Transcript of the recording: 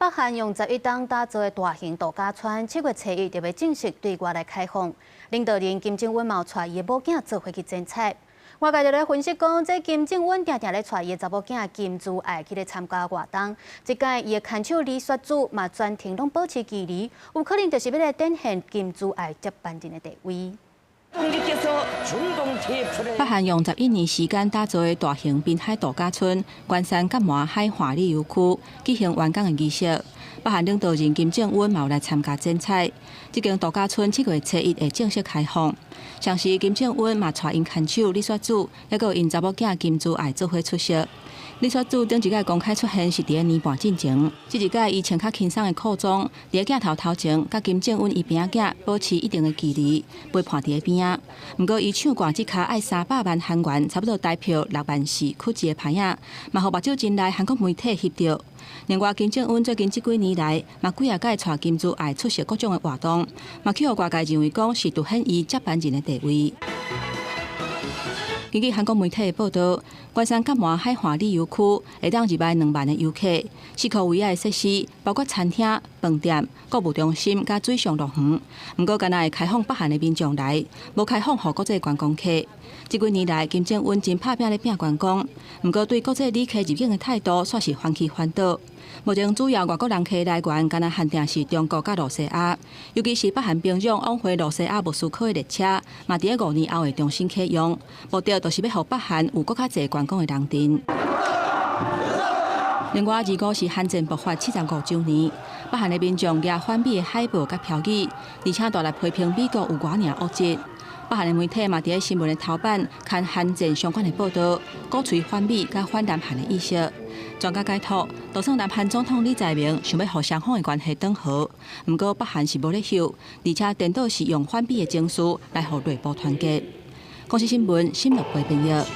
北韩用11档打造的大型度假村，7月初1就要正式对外来开放。领导人金正恩嘛带伊的某囝做回去剪彩。外界就咧分析讲，这金正恩常常咧带伊的查某囝金珠爱去咧参加活动，即届伊的牵手李雪主嘛全程拢保持距离，有可能就是要来展现金珠爱接班人的地位。 北韩用11年时间打造的大型滨海度假村关山甲麻海华里游区举行完工的仪式。北韩领导人金正恩嘛有来参加剪彩。这间度假村7月初1会正式开放。上时金正恩嘛带因牵手李雪主，还有因查某囝金珠爱做伙出席。 李雪主顶一届公开出现是伫个年半进前，这一届伊穿较轻松的裤装，伫个镜头前，甲金正恩伊边仔保持一定的距离，陪伴伫个边仔。不过伊唱歌即卡爱300万韩元，差不多台票6万4，酷一个牌仔，嘛互目睭前来韩国媒体翕到。另外，金正恩最近这几年来，嘛几啊届带金珠爱出席各种的活动，嘛去互外界认为讲是凸显伊接班人的地位。 根据韩国媒体的报道，关山甲麻海华里游区会当入来2万的游客，4处唯一的设施包括餐厅、饭店、购物中心甲水上乐园。不过，敢若会开放北韩的民众来，无开放予国际观光客。这几年来，金正恩真拍拼咧拼观光，不过对国际旅客入境的态度煞是反起反倒。目前主要外国人客来源，敢若限定是中国甲罗西亚，尤其是北韩兵将往回罗西亚莫斯科的列车，嘛伫5年后会重新启用，目的就是要让北韩有更较侪观光的人阵。另外，25是韩战爆发75周年，北韩的民众举反美的海报甲标语，而且大力批评美国有偌尔恶质。 北韩的媒体嘛，伫新闻的头版看韩战相关的报道，鼓吹反美甲反南韩的意识。专家解读，就算南韩总统李在明想要互双方的关系缓和，不过北韩是无咧休，而且颠倒是用反美的情绪来互内部团结。公司新闻新闻部编译。